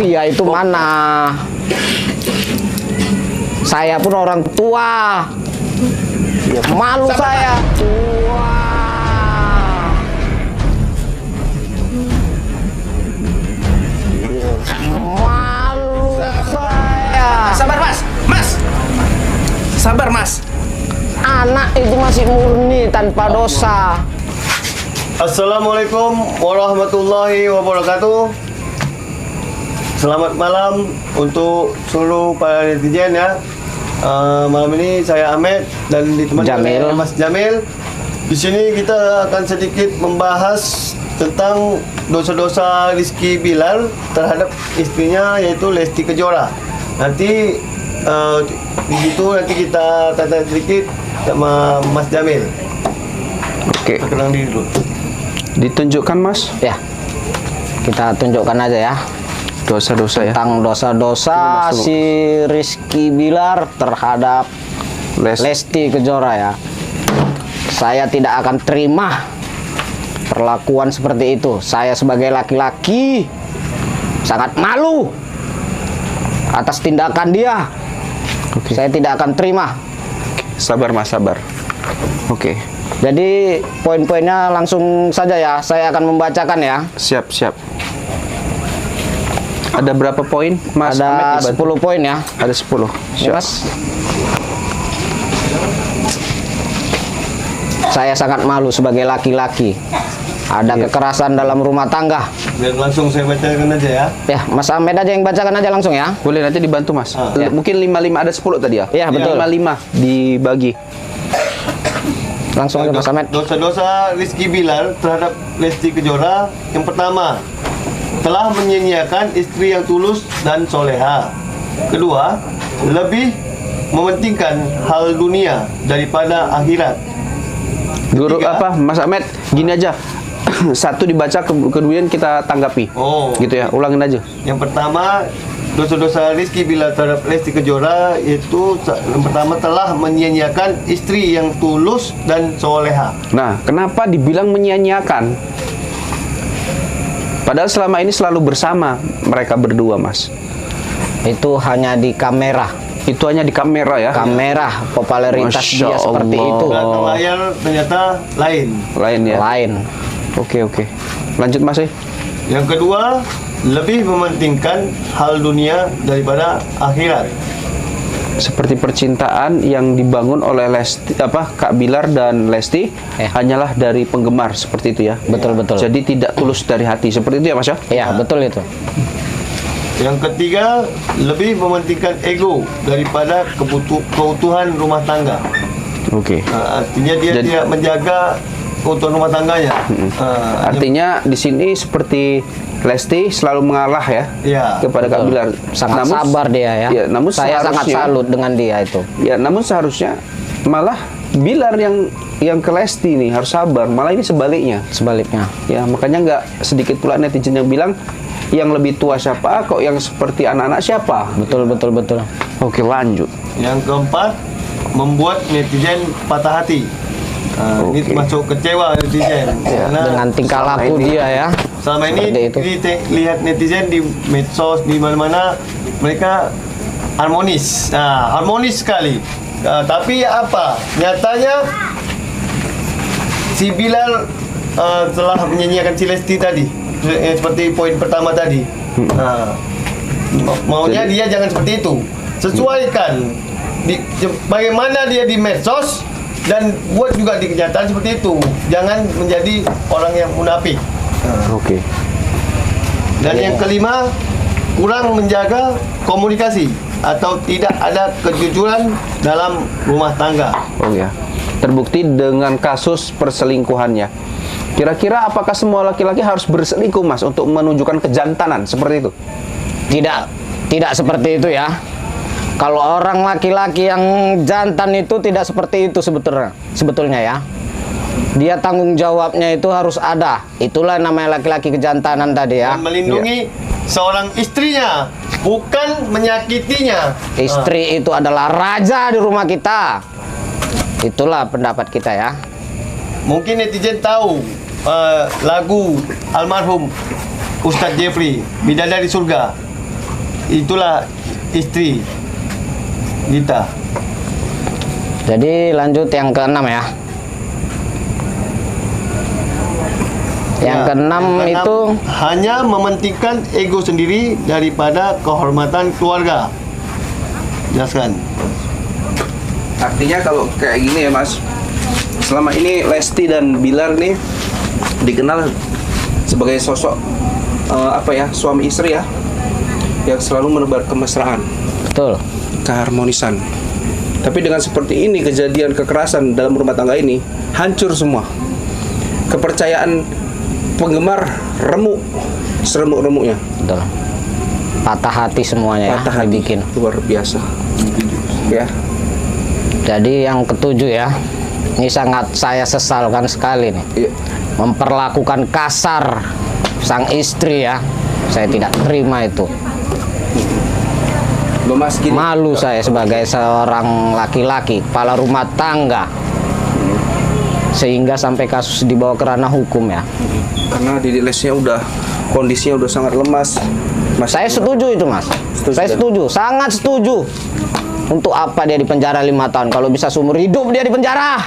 Dia itu mana? Saya pun orang tua. Malu saya. Wah. Malu saya. Sabar mas, mas. Sabar mas. Anak itu masih murni tanpa dosa. Assalamualaikum warahmatullahi wabarakatuh. Selamat malam untuk seluruh para netizen ya. Malam ini saya Ahmed dan ditemani Jamil. oleh Mas Jamil. Di sini kita akan sedikit membahas tentang dosa-dosa Rizky Bilar terhadap istrinya yaitu Lesti Kejora. Nanti di situ nanti kita tanya sedikit sama Mas Jamil. Oke, Perkenalan diri dulu. ditunjukkan mas Ya, kita tunjukkan aja ya. dosa-dosa ya. Tentang dosa-dosa Coba, si Rizky Bilar terhadap Lesti Kejora ya. Saya tidak akan terima perlakuan seperti itu. Saya sebagai laki-laki sangat malu atas tindakan dia. Oke. Saya tidak akan terima. Sabar mas, sabar. Oke, Jadi poin-poinnya langsung saja ya. Saya akan membacakan ya. siap siap. Ada berapa poin mas? Ada Ahmed, 10 poin ya. Ada 10. Ya, Siap. Mas. Saya sangat malu sebagai laki-laki. Ada kekerasan dalam rumah tangga. Biar langsung saya bacakan aja ya. Ya, Mas Ahmed aja yang bacakan aja langsung ya. Boleh nanti dibantu mas. Ya. Mungkin 55 ada 10 tadi ya. Iya, betul. 55 dibagi. Langsung aja Mas Ahmed. Dosa-dosa Rizky Bilar terhadap Lesti Kejora. Yang pertama, telah menyia-nyiakan istri yang tulus dan soleha. Kedua, lebih mementingkan hal dunia daripada akhirat. Guru Ketiga. apa Mas Ahmed? Gini aja. Satu dibaca kemudian kita tanggapi. Oh. Gitu ya. Ulangin aja. Yang pertama, dosa-dosa Rizky Bilar terhadap Lesti Kejora itu yang pertama telah menyia-nyiakan istri yang tulus dan soleha. Nah, kenapa dibilang menyia-nyiakan? Padahal selama ini selalu bersama mereka berdua, Mas. Itu hanya di kamera. Itu hanya di kamera ya. Kamera popularitas Masya dia seperti Allah. itu. Belakang layar ternyata lain. Lain ya. Lain. Oke, oke. Lanjut, Mas. Yang kedua, lebih mementingkan hal dunia daripada akhirat. Seperti percintaan yang dibangun oleh Lesti, Kak Bilar dan Lesti hanyalah dari penggemar seperti itu ya. Betul-betul. Jadi tidak tulus dari hati seperti itu ya, Mas ya. Iya, betul itu. Yang ketiga, lebih mementingkan ego daripada keutuhan rumah tangga. Oke. Artinya dia Jadi- tidak menjaga keutuhan rumah tangganya. Artinya di sini seperti Lesti selalu mengalah ya, Iya, kepada Kak Betul. Bilar. Sangat sabar dia ya. Ya, namun Saya sangat seharusnya- salut dengan dia itu. Ya, namun seharusnya malah Bilar yang ke Lesti nih harus sabar. Malah ini sebaliknya. Sebaliknya. Ya, makanya nggak sedikit pula netizen yang bilang yang lebih tua siapa, kok yang seperti anak-anak siapa? Betul, betul, betul. Oke, lanjut. Yang keempat, membuat netizen patah hati. Ini Oke. termasuk kecewa netizen. Karena Dengan tingkah selama laku ini- dia ya. selama ini Seperti itu. lihat netizen di medsos di mana-mana mereka harmonis. Harmonis sekali. Tapi apa? Nyatanya si Bilal telah menyanyiakan si Lesti tadi. Seperti poin pertama tadi. Maunya dia jangan seperti itu. Sesuaikan bagaimana dia di medsos dan buat juga di kenyataan seperti itu. Jangan menjadi orang yang munafik. Oke. Dan yang kelima, kurang menjaga komunikasi atau tidak ada kejujuran dalam rumah tangga. Oh ya. Terbukti dengan kasus perselingkuhannya. Kira-kira apakah semua laki-laki harus berselingkuh, Mas, untuk menunjukkan kejantanan seperti itu? Tidak seperti itu ya. Kalau orang laki-laki yang jantan itu tidak seperti itu sebetulnya ya. Dia tanggung jawabnya itu harus ada. Itulah namanya laki-laki kejantanan tadi ya. Dan melindungi seorang istrinya, bukan menyakitinya. Istri itu adalah raja di rumah kita. Itulah pendapat kita ya. Mungkin netizen tahu lagu almarhum Ustadz Jeffrey, Bidadari Surga. itulah istri kita. Jadi lanjut yang keenam ya. Yang Ya, keenam itu hanya mementingkan ego sendiri daripada kehormatan keluarga. Jelaskan. Artinya kalau kayak gini ya Mas, selama ini Lesti dan Bilar nih dikenal sebagai sosok suami istri ya, yang selalu menebar kemesraan, betul. keharmonisan. Tapi dengan seperti ini kejadian kekerasan dalam rumah tangga ini hancur semua. Kepercayaan penggemar remuk, seremuk-remuknya. Betul. Patah hati semuanya Patah ya, hati dibikin. luar biasa. Ya. Jadi yang ketujuh ya, ini sangat saya sesalkan sekali nih. Iya. Memperlakukan kasar sang istri ya, saya tidak terima itu. Loh, Mas, gini. Malu saya sebagai seorang laki-laki, kepala rumah tangga. Sehingga sampai kasus dibawa ke ranah hukum ya. Karena Didi Lesnya kondisinya udah sangat lemas. Mas, Saya setuju itu Mas. Setuju, Saya kan? setuju, sangat setuju. Untuk apa dia di penjara 5 tahun? Kalau bisa seumur hidup dia di penjara.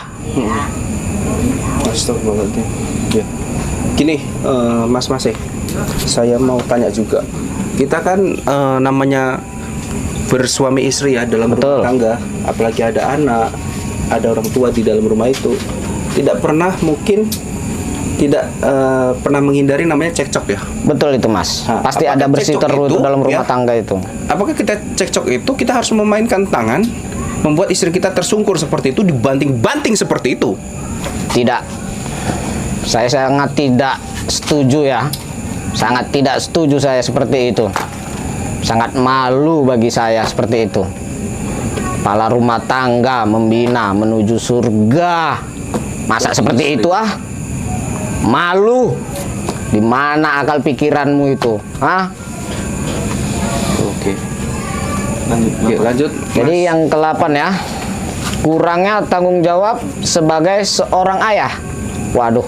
Astagfirullahaladzim. Ya. Gini, Mas saya mau tanya juga. Kita kan namanya bersuami istri ya dalam Betul. rumah tangga, apalagi ada anak, ada orang tua di dalam rumah itu, tidak pernah menghindari namanya cekcok ya. Betul itu Mas. Nah, Pasti ada apakah bersih cekcok terus itu, dalam rumah ya? tangga itu. Apakah kita cekcok itu kita harus memainkan tangan, membuat istri kita tersungkur seperti itu, dibanting-banting seperti itu? Tidak. Saya sangat tidak setuju ya. Sangat tidak setuju saya seperti itu. Sangat malu bagi saya seperti itu. Kepala rumah tangga membina menuju surga. Masa seperti itu ah? Malu. Di mana akal pikiranmu itu? Hah? Oke. Lanjut. Jadi yang ke-8 ya. Kurangnya tanggung jawab sebagai seorang ayah. Waduh.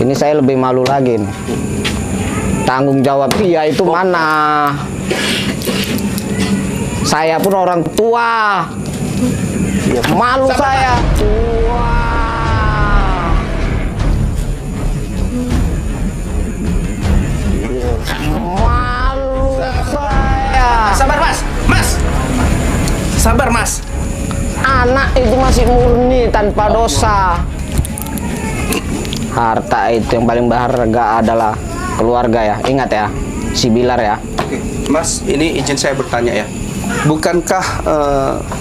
Ini saya lebih malu lagi nih. Tanggung jawab dia itu mana? Saya pun orang tua. Malu saya. Wah. Malu saya. Sabar Mas, Mas. Sabar Mas. Anak itu masih murni tanpa dosa. Harta itu yang paling berharga adalah keluarga ya. Ingat ya, si Bilar ya. Oke, Mas, ini izin saya bertanya ya. Bukankah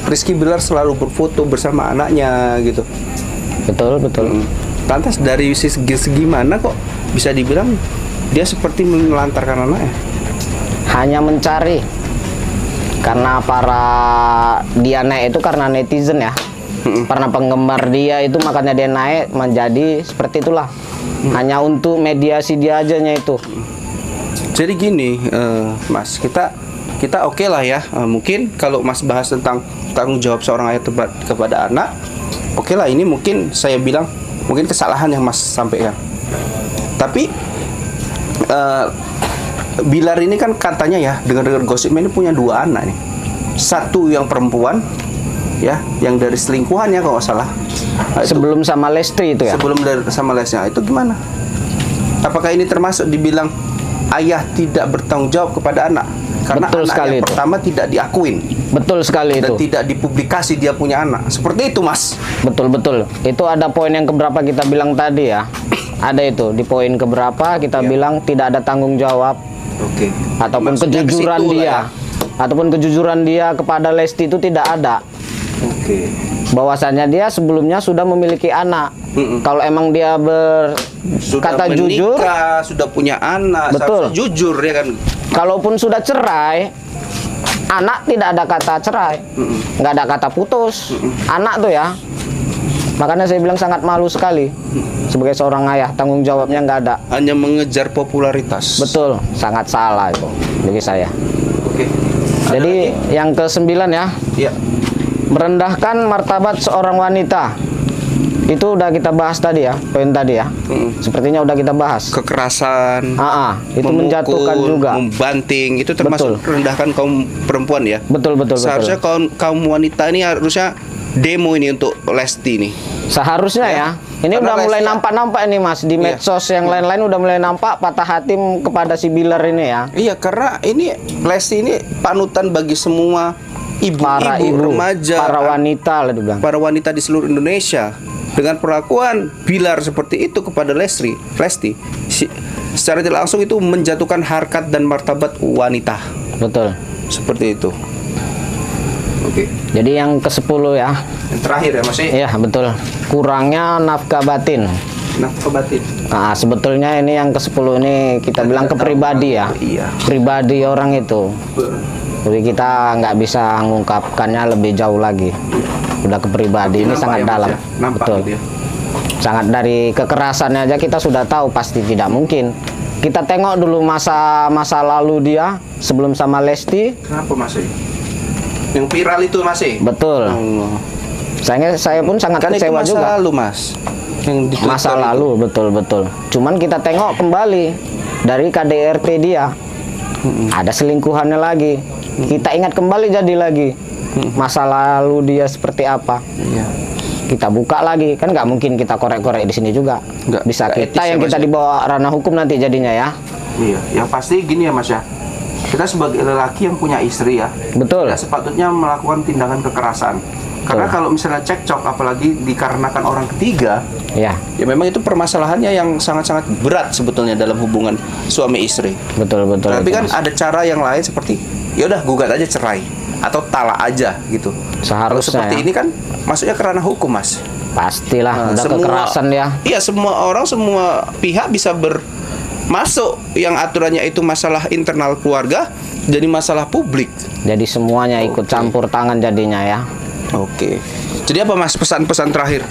Rizky Bilar selalu berfoto bersama anaknya gitu? Betul, betul. Lantas dari segi mana kok bisa dibilang dia seperti menelantarkan anaknya? Hanya mencari. Karena para dia naik itu karena netizen ya. Karena penggemar dia itu makanya dia naik menjadi seperti itulah. Hanya untuk mediasi dia ajanya itu. Jadi gini, Mas, kita oke lah ya. Mungkin kalau Mas bahas tentang tanggung jawab seorang ayah kepada anak, oke lah, ini mungkin saya bilang mungkin kesalahan yang Mas sampaikan. Tapi Bilar ini kan katanya ya, dengar-dengar gosipnya ini punya 2 anak nih. Satu yang perempuan, ya, yang dari selingkuhannya kalau nggak salah. Nah, itu Sebelum sama Lesti itu ya. sebelum sama lesnya itu gimana? Apakah ini termasuk dibilang ayah tidak bertanggung jawab kepada anak? Karena Betul anak sekali yang itu. pertama tidak diakuin Betul sekali dan itu. tidak dipublikasi dia punya anak. Seperti itu, Mas. Betul, betul. Itu ada poin yang keberapa kita bilang tadi ya. Ada itu di poin keberapa kita bilang tidak ada tanggung jawab Oke. ataupun Maksudnya ke kejujuran situ lah dia. ya. Ataupun kejujuran dia kepada Lesti itu tidak ada. Oke. Bahwasannya dia sebelumnya sudah memiliki anak. Kalau emang dia Sudah berkata jujur, menikah, sudah punya anak, Betul. seharusnya jujur ya kan. kalaupun sudah cerai, anak tidak ada kata cerai, nggak ada kata putus. Anak tuh ya. Makanya saya bilang sangat malu sekali sebagai seorang ayah, tanggung jawabnya nggak ada. Hanya mengejar popularitas. Betul, sangat salah itu bagi saya. Oke. Jadi yang ke-9 ya, Ya. merendahkan martabat seorang wanita. Itu udah kita bahas tadi ya, poin tadi ya. Sepertinya udah kita bahas. Kekerasan, Itu memukul, menjatuhkan juga. membanting, itu termasuk rendahkan kaum perempuan ya. Betul. Seharusnya kaum wanita ini harusnya demo ini untuk Lesti nih. Seharusnya ya. Ini Karena udah mulai Lesti- nampak-nampak ini Mas di medsos yang lain-lain udah mulai nampak patah hati kepada si Bilar ini ya. Iya, karena ini Lesti ini panutan bagi semua Para ibu-ibu, ibu, remaja, para wanita lah dibilang. para wanita di seluruh Indonesia. Dengan perlakuan Bilar seperti itu kepada Lesti, secara tidak langsung itu menjatuhkan harkat dan martabat wanita. Betul. Seperti itu. Oke. Jadi yang ke-10 ya. Yang terakhir ya Mas. Iya, betul. Kurangnya nafkah batin. Nafkah batin. Nah, sebetulnya ini yang ke-10 ini kita bilang ke pribadi ya. Iya. Pribadi orang itu. Jadi kita nggak bisa mengungkapkannya lebih jauh lagi. Udah ke pribadi ini Nampak sangat ya, Mas, dalam. ya? Nampak Betul. gitu ya. Sangat dari kekerasannya aja kita sudah tahu pasti tidak mungkin. Kita tengok dulu masa lalu dia sebelum sama Lesti. Kenapa Mas? Yang viral itu Mas? Betul. Allah. Saya pun sangat Kan itu kecewa masa juga. lalu Mas. Yang di Masa Twitter itu. lalu betul. Cuman kita tengok kembali dari KDRT dia. Ada selingkuhannya lagi. Kita ingat kembali jadi lagi. Masa lalu dia seperti apa. Iya. Kita buka lagi. Kan nggak mungkin kita korek-korek di sini juga. Nggak- Bisa nggak kita etis ya, yang Mas, kita ya? dibawa ranah hukum nanti jadinya ya. Iya, yang pasti gini ya Mas ya. Kita sebagai lelaki yang punya istri ya, Betul. tidak sepatutnya melakukan tindakan kekerasan. Karena kalau misalnya cekcok, apalagi dikarenakan orang ketiga, Ya, ya memang itu permasalahannya yang sangat-sangat berat sebetulnya dalam hubungan suami istri. betul. Tapi itu, kan Mas. ada cara yang lain seperti, ya udah gugat aja cerai atau talak aja gitu. Kalau Seharusnya seperti ya. ini kan masuknya ke ranah hukum Mas. Pastilah Nah, udah kekerasan ya. Iya, semua pihak bisa masuk yang aturannya itu masalah internal keluarga jadi masalah publik. Jadi semuanya ikut campur tangan jadinya ya. Oke. Jadi apa Mas pesan-pesan terakhir?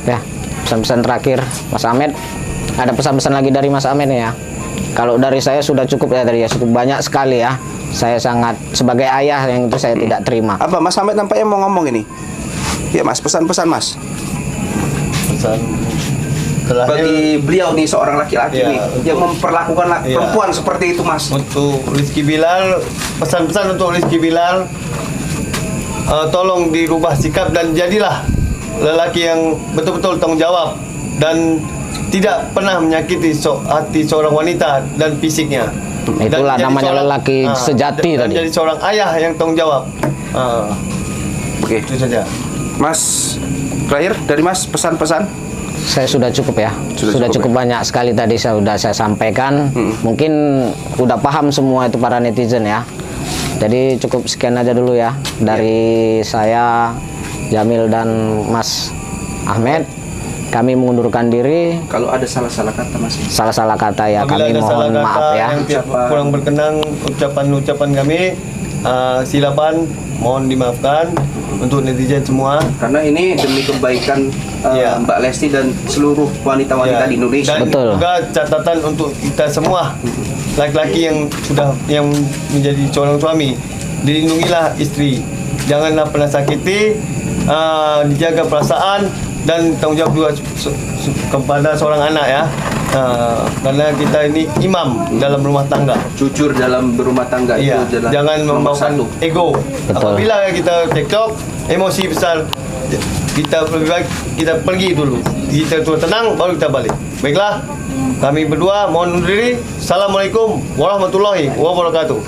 Ya, pesan-pesan terakhir Mas Ahmed. Ada pesan-pesan lagi dari Mas Ahmed nih ya. Kalau dari saya sudah cukup ya tadi ya, cukup banyak sekali ya. Saya sangat sebagai ayah yang itu saya tidak terima. Apa Mas Ahmed nampaknya mau ngomong ini? Ya Mas, pesan-pesan Mas. Pesan terakhir Bagi beliau nih seorang laki-laki Ya, nih untuk- yang memperlakukan Ya. perempuan seperti itu Mas. untuk Rizky Bilal, pesan-pesan untuk Rizky Bilal, tolong dirubah sikap dan jadilah lelaki yang betul-betul tanggung jawab dan tidak pernah menyakiti hati seorang wanita dan fisiknya. Itulah jadi namanya lelaki sejati dan tadi. jadi seorang ayah yang tanggung jawab. Oke. Itu saja. Mas, terakhir dari Mas pesan-pesan. Saya sudah cukup ya. Sudah Sudah cukup cukup banyak sekali tadi saya sampaikan. Mungkin udah paham semua itu para netizen ya. Jadi cukup sekian aja dulu ya dari saya Jamil dan Mas Ahmed. Kami mengundurkan diri. Kalau ada salah-salah kata Mas. Salah-salah kata ya Apabila kami ada salah mohon maaf kata ya. yang kurang berkenan ucapan-ucapan kami, silakan mohon dimaafkan untuk netizen semua. Karena ini demi kebaikan Ya. Mbak Lesti dan seluruh wanita-wanita Ya, di Indonesia. dan Betul. juga catatan untuk kita semua laki-laki yang menjadi seorang suami, dilindungilah istri, janganlah pernah sakiti, dijaga perasaan dan tanggung jawab juga kepada seorang anak ya. Karena kita ini imam dalam rumah tangga. Jujur dalam berumah tangga Iya, itu adalah jangan nomor membawakan satu. ego. Betul. Apabila kita cekcok, emosi besar, kita lebih baik kita pergi dulu. Kita tenang, baru kita balik. Baiklah, kami berdua mohon undur diri. Assalamualaikum warahmatullahi wabarakatuh.